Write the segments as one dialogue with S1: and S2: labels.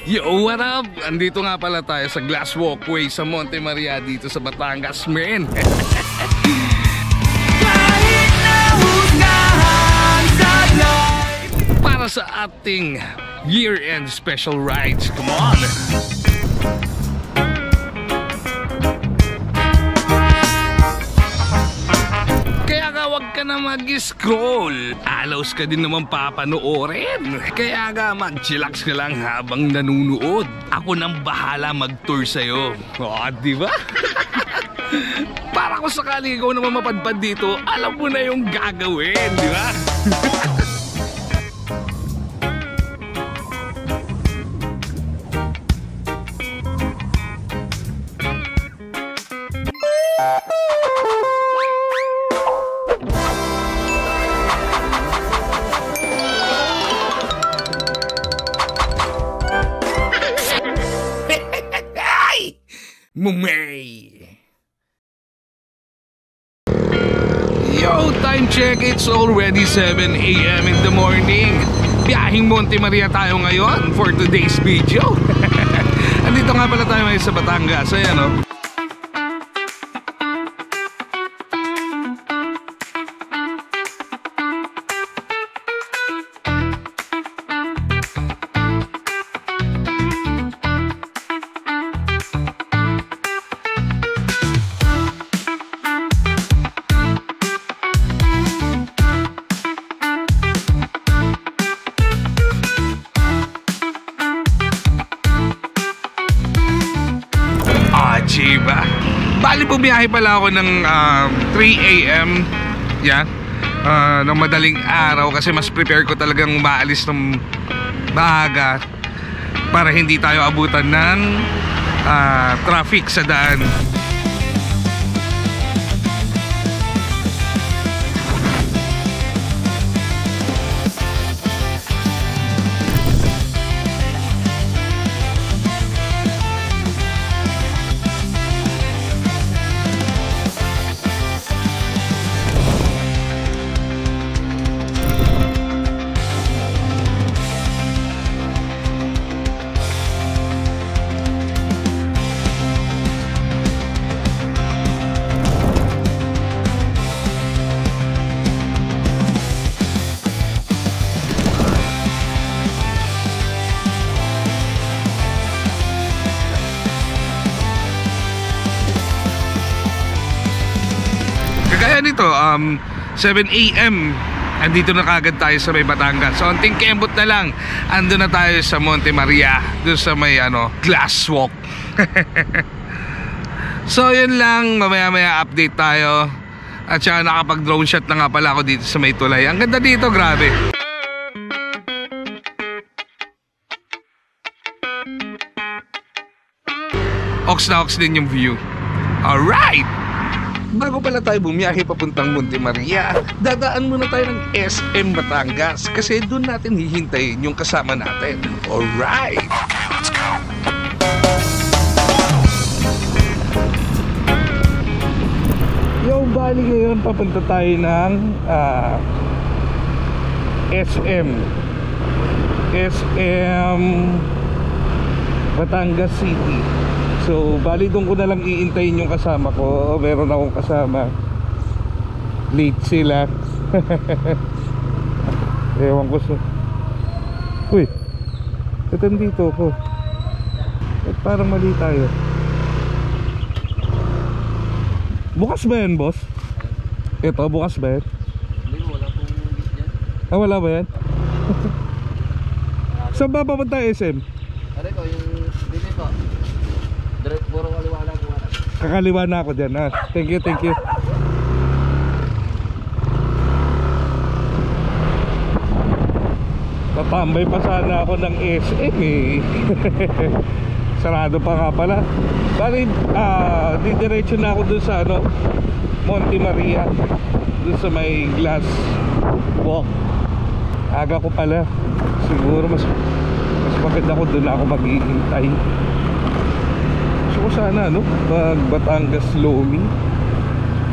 S1: Yo, what up? Andito nga pala tayo sa Glass Walkway sa Monte Maria dito sa Batangas, men. Para sa ating year-end special rides. Come on! Huwag ka na mag-scroll. Alaws ka din naman papanoorin. Kaya nga mag-chillax ka lang habang nanunood. Ako nang bahala mag-tour sa'yo. Di ba? Para kung sakali ikaw naman mapadpad dito, alam mo na yung gagawin, di ba? Mumay! Yo, time check, it's already 7 AM in the morning. Biyahing Monte Maria tayo ngayon for today's video. Andito nga pala tayo ngayon sa Batangas. Ayan o. Chiba. Bali bumiyahe pala ako ng 3 AM. Yan. Ng madaling araw kasi mas prepare ko talagang maalis ng maaga para hindi tayo abutan ng traffic sa daan. Kaya nito, 7 AM andito na kagad tayo sa may Batangas. So anting kembot na lang, ando na tayo sa Monte Maria, doon sa may glass walk. So yun lang, mamaya update tayo. At saka nakapag drone shot na nga pala ako dito sa may tulay. Ang ganda dito, grabe. Ox na ox din yung view. Alright! Bago pala tayo bumiyahe papuntang Monte Maria, dadaan muna tayo ng SM Batangas kasi doon natin hihintayin yung kasama natin. Alright! Okay, let's go! Yo, bali ngayon papunta tayo ng SM Batangas City. So, bali doon ko na lang iintayin yung kasama ko. Meron akong kasama. Late sila. Ewan ko sa... Uy! Ito dito ko. At parang mali tayo. Bukas ba yan, boss? Ito, bukas ba yan?
S2: Hindi, wala pong bis dyan.
S1: Ah, wala ba yan? Saan ba papunta SM?
S2: Ano ko, yung dito ko. Puro kaliwa lang.
S1: Kakaliwa na ako dyan. Thank you, thank you. Tatambay pa sana ako ng SM eh. Sarado pa nga pala. Bali, didiretso na ako dun sa Monte Maria, dun sa may glass walk. Aga ko pala. Siguro mas maganda ko dun ako maghihintay. Gusto ko sana mag Batangas Lomi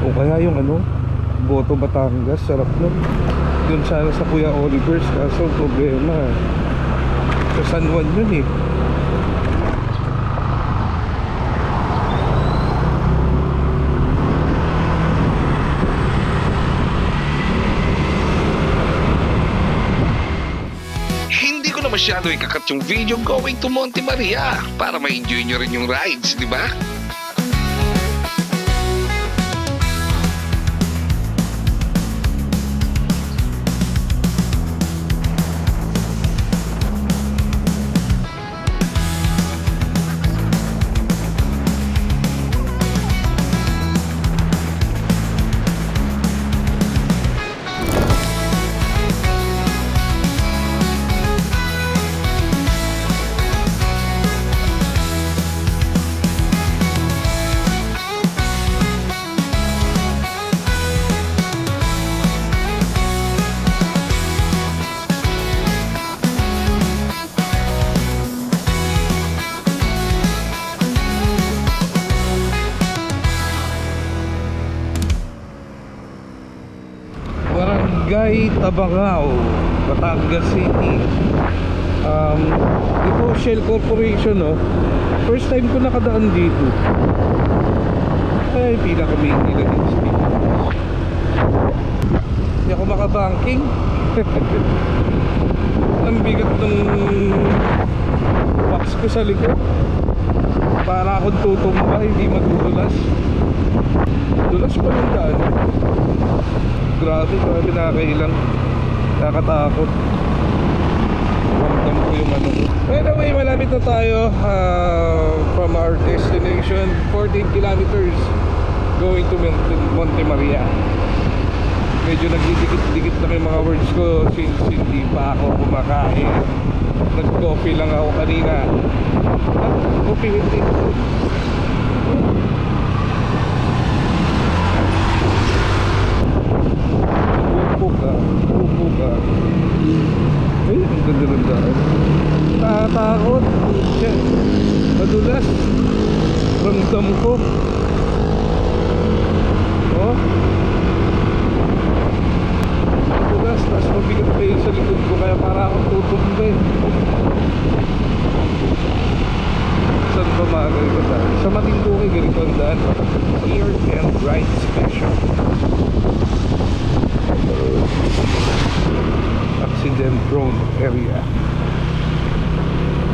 S1: o kaya yung Boto Batangas. Sarap nun. Yun sana sa Kuya Oliver's, kaso problema Sa San Juan yun eh.
S3: Hindi ko na masyado ikakat yung video going to Monte Maria para ma-enjoy nyo rin yung rides, di ba?
S1: Barangay Tabangao, Batangas City. Ito Shell Corporation, no? First time ko nakadaan dito. Ay, pinaka-main nila dito. Hindi ako makabanking. Ang bigat ng box ko sa likod. Para akong tutumba, hindi madudulas. Dulas pa ng daan. Grabe, nakakailang. Nakakatakot. Ramdam ko yung ano. Anyway, malapit na tayo from our destination. 14 kilometers going to Monte Maria. Medyo nagdidikit-dikit na yung mga words ko since hindi pa ako kumakain. Nag-coffee lang ako kanina. Coffee with it. Upo ka. Ay, ang ganda ng daan. Nakatakot. Madulas. Ramdam ko. Oh. Madulas. Tapos mabigat pa yun sa likod ko. Kaya para akong tutumba. Saan pa magay ko daan? Sa Matinduki, ganito ang daan. Clear and bright special. Accident prone area.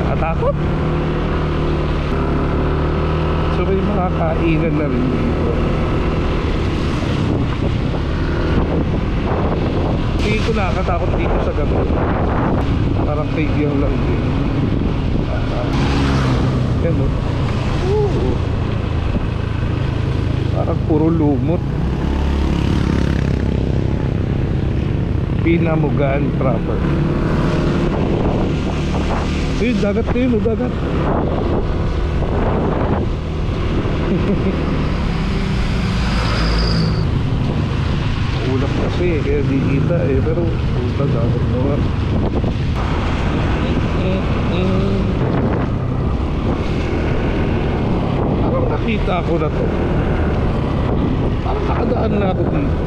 S1: Nakatakot. So may mga kainan na rin dito. Hindi ko nakakatakot dito sa gabi. Parang kaibigan lang din. Yan o. Parang puro lumot. Pinamugaan proper. Ayun, dagat na yun, dagat. Ulap kasi kaya di kita pero puta dagat naman. Parang nakita ko na to. Parang nakadaan na ako dito.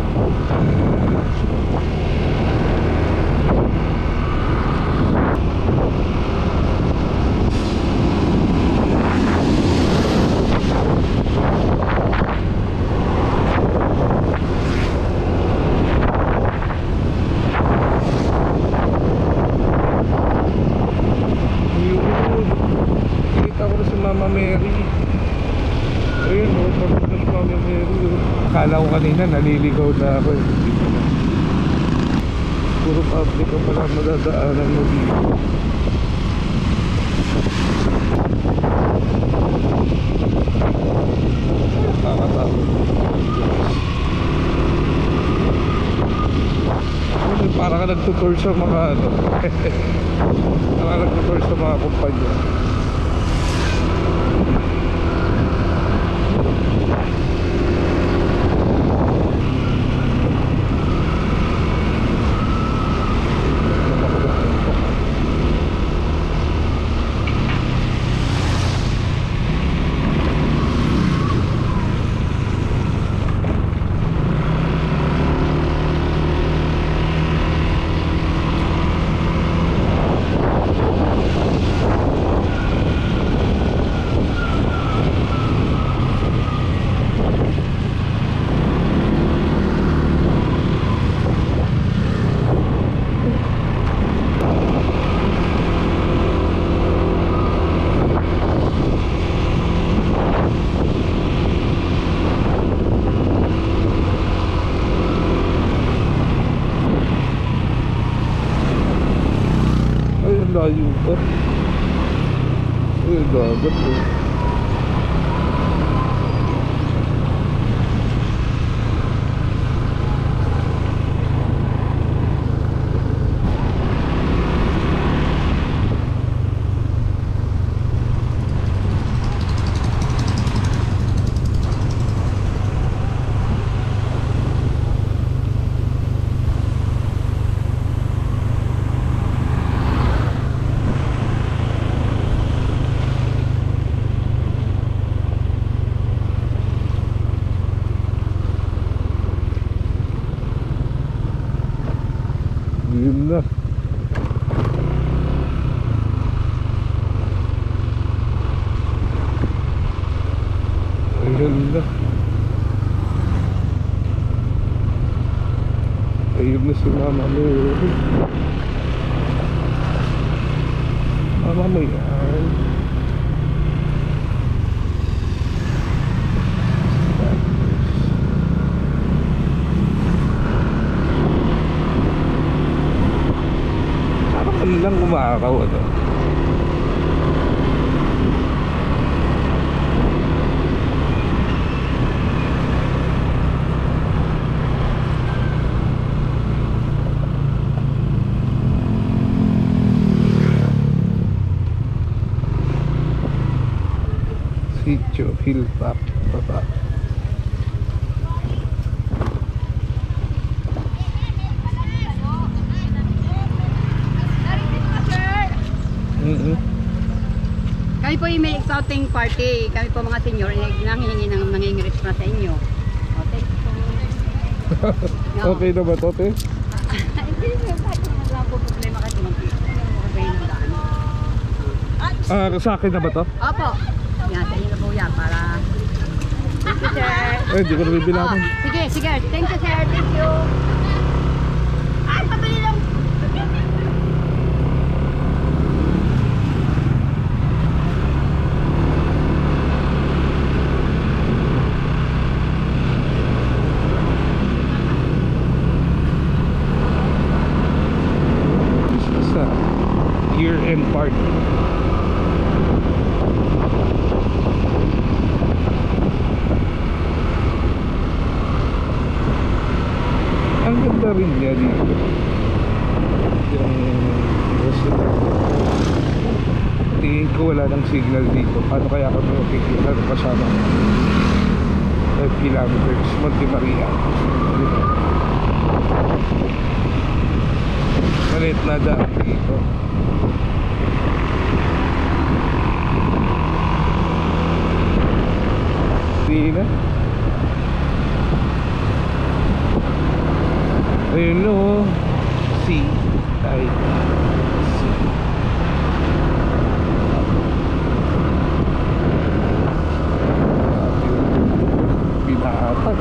S1: Mama Mary. Ayun o, tapos na si Mama Mary o. Akala ko kanina naliligaw na ako eh. Puro public ko pala madadaanan mo dito. Nakakatakot. Parang ka nagtutur sa mga ano. Parang ka nagtutur sa mga kumpanya. Oh. Dagat oh. Yun na. Ayun na. Ayun na si Mama Mary. Mama mo yan. Parang ano lang kumakaw ano. Sitio Hilltop baba.
S4: Kami po yung may scouting party. Kami po mga senior, nangihingi ng nangingirit na sa inyo. Okay.
S1: Okay na ba to, te?
S4: Hindi naman wala po problema kasi
S1: Sa akin na ba to?
S4: Opo. Yan, sa inyo na po yan para... Thank you, sir.
S1: Hindi ko na bibilangin.
S4: Sige, sige. Thank you, sir. Thank you. Ay, pabili lang.
S1: This is a year-end party. Ang ganda rin niya dito. Yung restaurant. Tingin ko wala ng signal dito. Paano kaya kami makikita ng kasama 5 kilometers Monte Maria. Malit na daan dito. Hindi na. Ayun o. C. I. C. Pinatag.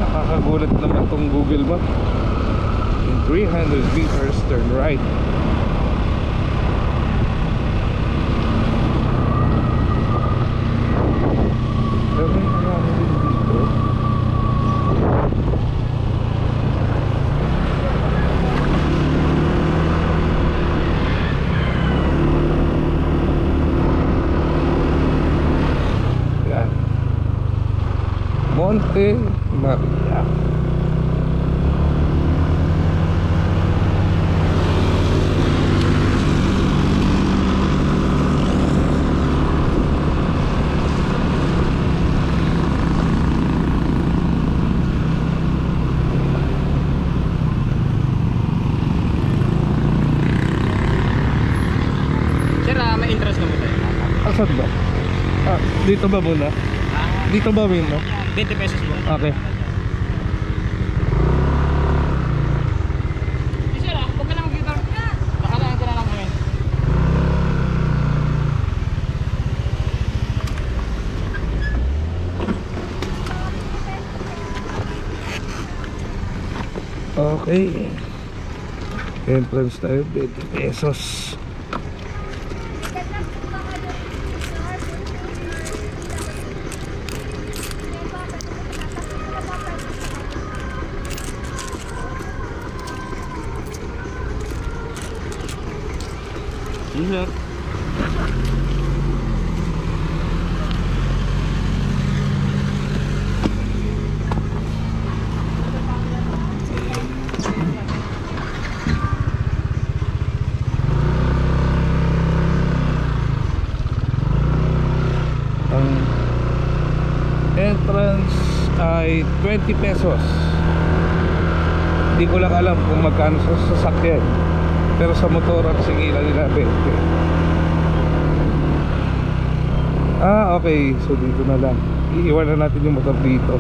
S1: Nakakagulat naman tong Google Map. In 300 meters, turn right. Pero may marami din dito. Yan. Monte Maria.
S2: Sir, may interest na mo tayo.
S1: Asan ba? Ah, dito ba muna? Dito ba muna?
S2: 20 pesos mo.
S1: Okay.
S2: Sir, huwag ka lang mag-dito. Nakalaan ka na lang mo yun.
S1: Okay. Entrance tayo, 20 pesos.
S2: Sir.
S1: Ang entrance ay 20 pesos. Hindi ko lang alam kung magkano sa sasakyan. Pero sa motor ang singilan nila 20. Ah, okay. So dito na lang. Iiwan na natin yung motor dito.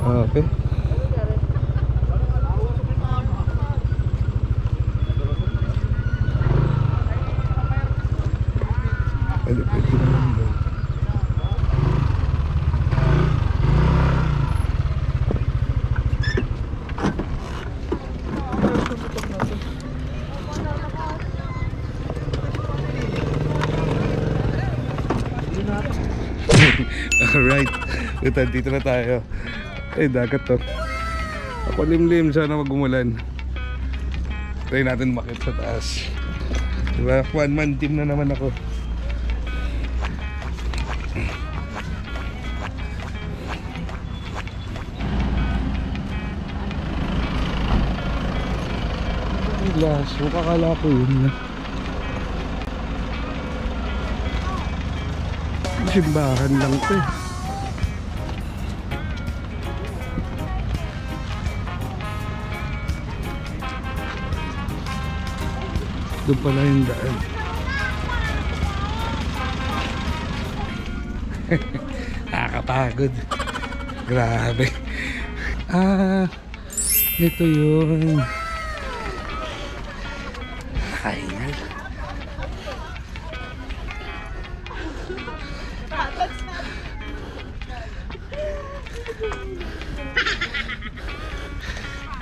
S1: Okay. Pwede naman doon. Alright, ito, dito na tayo. Eh, dagat to. Ako limlim, sana mag-umulan. Try natin makit sa taas. Diba, one man team na naman ako. Glass, makakala ko yun. Simbahan lang to eh. Doon pala yung daan. Nakakapagod. Grabe. Ah, ito yun. Ayan.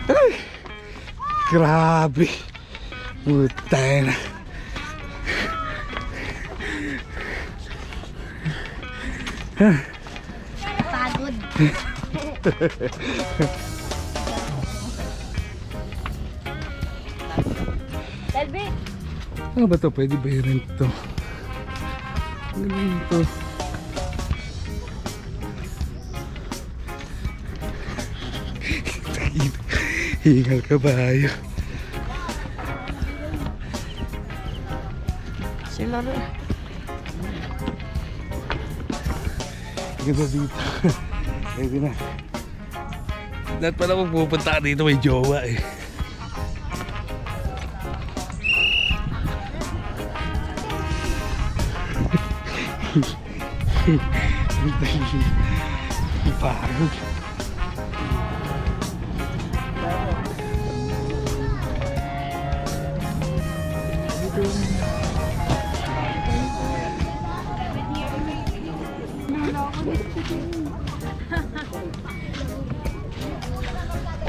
S1: Ay, grabe. Putay na.
S4: Pagod. Selby.
S1: Ano ba to? Pwede ba i-rent to? Ano ba ito? Hingal kabayo.
S2: Sila rin.
S1: Ganda dito. Pwede na. Lahat pala magpupunta ka dito may jowa eh. Pagod.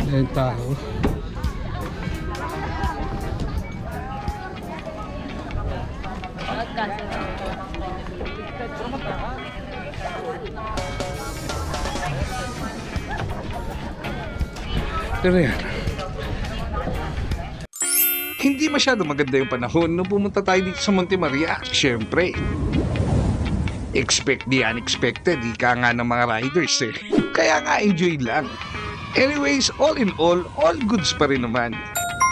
S1: Ayan tao. Pero yan.
S3: Hindi masyado maganda yung panahon nung pumunta tayo dito sa Monte Maria. Siyempre, expect the unexpected, ika nga ng mga riders eh. Kaya nga enjoy lang. Anyways, all in all goods pa rin naman.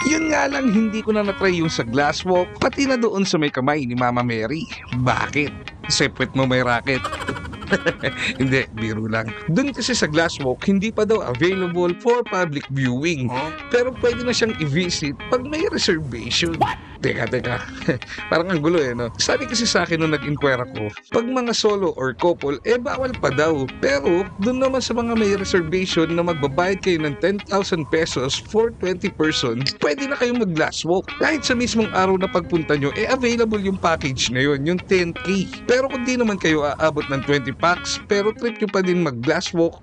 S3: Yun nga lang, hindi ko na natry yung sa glass walk, pati na doon sa may kamay ni Mama Mary. Bakit? Sepwet mo may racket. Hindi, biro lang. Doon kasi sa glass walk, hindi pa daw available for public viewing. Pero pwede na siyang i-visit pag may reservation. Teka. Parang ang gulo eh, no? Sabi kasi sa akin nung nag-inquire ako, pag mga solo or couple, bawal pa daw. Pero, doon naman sa mga may reservation na magbabayad kayo ng 10,000 pesos for 20 persons, pwede na kayong mag-glass walk. Kahit sa mismong araw na pagpunta nyo, available yung package na yun, yung 10K. Pero kung di naman kayo aabot ng 20 packs, pero trip nyo pa din mag-glass walk,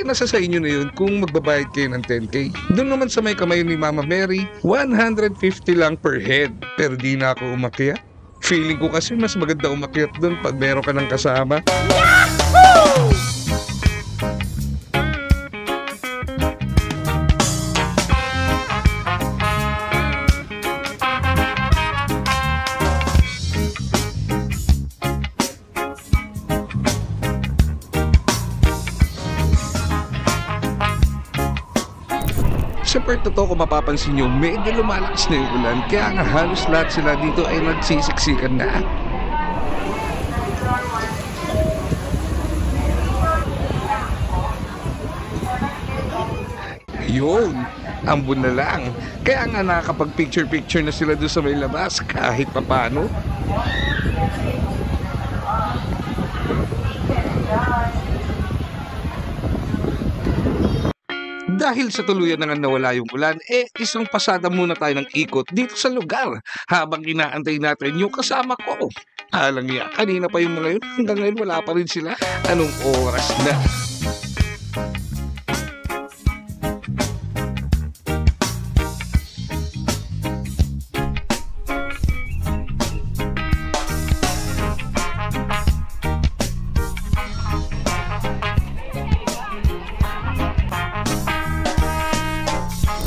S3: nasa sa inyo na yun kung magbabayad kayo ng 10K. Doon naman sa may kamay ni Mama Mary, 150 lang per head. Pero di na ako umakyat. Feeling ko kasi mas maganda umakyat doon pag meron ka ng kasama. Yahoo! Sa part na to, kung mapapansin nyo, medyo lumalakas na yung ulan, kaya nga halos lahat sila dito ay nagsisiksikan na. Yun, ambon na lang. Kaya nga nakakapag-picture-picture na sila doon sa may labas kahit papano. Dahil sa tuluyan na nga nawala yung ulan, isang pasada muna tayo ng ikot dito sa lugar habang inaantay natin yung kasama ko. Alang niya, kanina pa yung mga yun, hanggang ngayon wala pa rin sila. Anong oras na?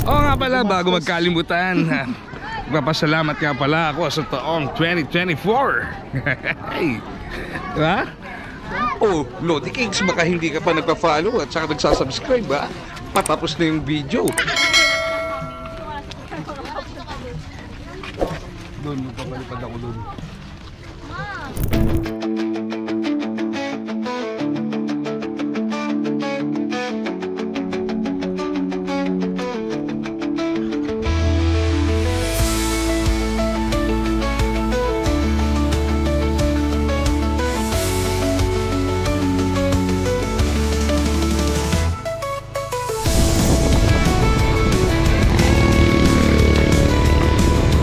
S1: Oo nga pala, bago magkalimutan, magpapasalamat nga pala ako sa taong 2024. Hey, diba?
S3: Oh, Lodi Kings, baka hindi ka pa nagpa-follow at saka nagsasubscribe ba? Patapos na yung video.
S1: Doon, magpapalipad ako doon.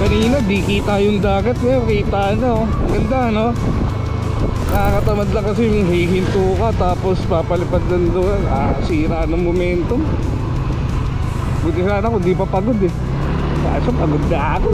S1: Kanina di kita yung dagat, ngayon kita na, oh. Ganda, no? Nakakatamad lang kasi yung hihinto ka tapos papalipad lang doon, sira ng momentum. Buti sana kung di pa pagod eh. Kaso pagod na ako.